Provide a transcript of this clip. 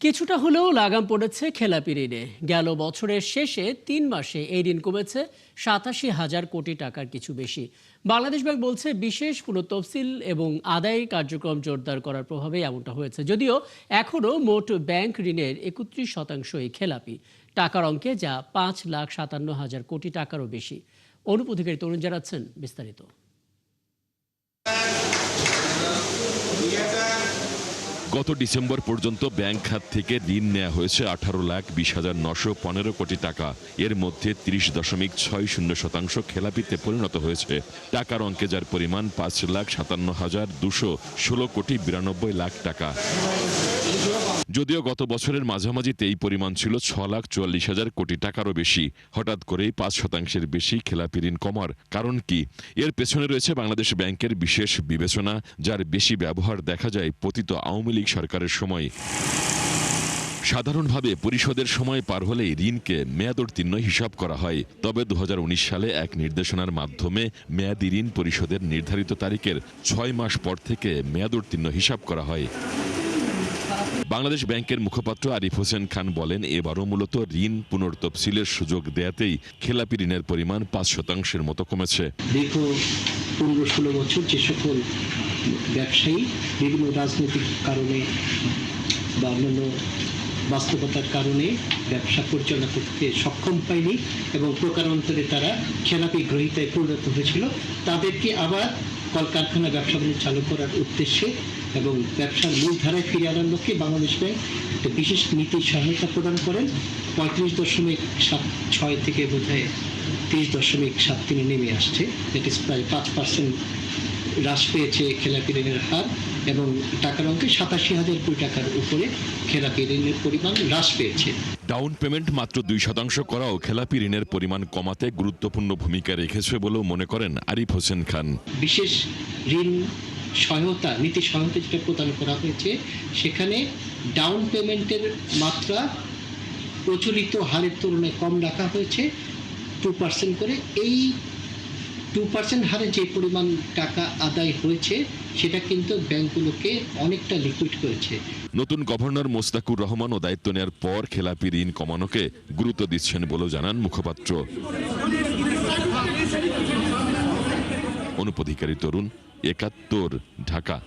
কিছুটা হলেও লাগাম পড়েছে খেলাপি ঋণে। গেল বছরের শেষে ৩ মাসে এই ঋণ কমেছে ৮৭,০০০ কোটি টাকার কিছু বেশি। বাংলাদেশ ব্যাংক বলছে বিশেষ পুনঃতফসিল এবং আদায় কার্যক্রম জোরদার করার প্রভাবে এমনটা হয়েছে। যদিও এখনও মোট ব্যাংক ঋণের ৩১%ই খেলাপি টাকার অঙ্কে, যা ৫,৫৭,০০০ কোটি টাকারও বেশি। অনুপ অধিকারী তরুণ জানাচ্ছেন বিস্তারিত। গত ডিসেম্বর পর্যন্ত ব্যাংক খাত থেকে ঋণ নেওয়া হয়েছে ১৮,২০,৯১৫ কোটি টাকা। এর মধ্যে ৩০.৬০% খেলাপিতে পরিণত হয়েছে। টাকার অঙ্কে যার পরিমাণ ৫,৫৭,২১৬ কোটি ৯২ লাখ টাকা। যদিও গত বছরের মাঝামাঝিতে এই পরিমাণ ছিল ৬,৪৪,০০০ কোটি টাকারও বেশি। হঠাৎ করেই ৫% বেশি খেলাপি ঋণ কমার কারণ কি? এর পেছনে রয়েছে বাংলাদেশ ব্যাংকের বিশেষ বিবেচনা, যার বেশি ব্যবহার দেখা যায় পতিত আওয়ামী লীগ সরকারের সময়। সাধারণভাবে পরিশোধের সময় পার হলেই ঋণকে মেয়াদোত্তীর্ণ হিসাব করা হয়। তবে ২০১৯ সালে এক নির্দেশনার মাধ্যমে মেয়াদি ঋণ পরিশোধের নির্ধারিত তারিখের ৬ মাস পর থেকে মেয়াদোত্তীর্ণ হিসাব করা হয়। বাংলাদেশ ব্যাংকের মুখপাত্র আরিফ হোসেন খান বলেন, এবারও মূলত ঋণ পুনর্তফসিলের সুযোগ দেয়াতেই খেলাপি ঋণের পরিমাণ ৫% মতো কমেছে। দীর্ঘ ১৫-১৬ বছর যে সকল ব্যবসায়ী বিভিন্ন রাজনৈতিক কারণে বা অন্যান্য বাস্তবতার কারণে ব্যবসা পরিচালনা করতে সক্ষম হয়নি এবং প্রকারান্তরে তারা খেলাপি গ্রহীতায় পরিণত হয়েছিল, তাদেরকে আবার কলকারখানা ব্যবসা বাণিজ্য চালু করার উদ্দেশ্যে এবং ব্যবসার মূলধারায় ফিরে আনার লক্ষ্যে বাংলাদেশ ব্যাংক একটা বিশেষ নীতি সহায়তা প্রদান করেন। ৩৫.৭৬ থেকে বোধহয় ৩০.৭৩ নেমে আসছে। দ্যাট ইজ প্রায় ৫% হ্রাস পেয়েছে খেলাপি ঋণের হার এবং টাকার অঙ্কে ৮৭,০০০ কোটি টাকার উপরে খেলাপি ঋণের পরিমাণ হ্রাস পেয়েছে। ডাউন পেমেন্ট মাত্র ২% করাও খেলাপি ঋণের পরিমাণ কমাতে গুরুত্বপূর্ণ ভূমিকা রেখেছে বলেও মনে করেন আরিফ হোসেন খান। বিশেষ ঋণ সহায়তা, নীতি সহায়তা যেটা প্রদান করা হয়েছে, সেখানে ডাউন পেমেন্টের মাত্রা প্রচলিত হারের তুলনায় কম রাখা হয়েছে 2% করে। এই 2% হারে যে পরিমাণ টাকা আদায় হয়েছে সেটা কিন্তু ব্যাংকগুলোকে অনেকটা লিকুইড করেছে। নতুন গভর্নর মোস্তাকুর রহমানও দায়িত্ব নেওয়ার পর খেলাপি ঋণ কমানোকে গুরুত্ব দিচ্ছেন বলেও জানান মুখপাত্র। অনুপ অধিকারী তরুণ, ৭১, ঢাকা।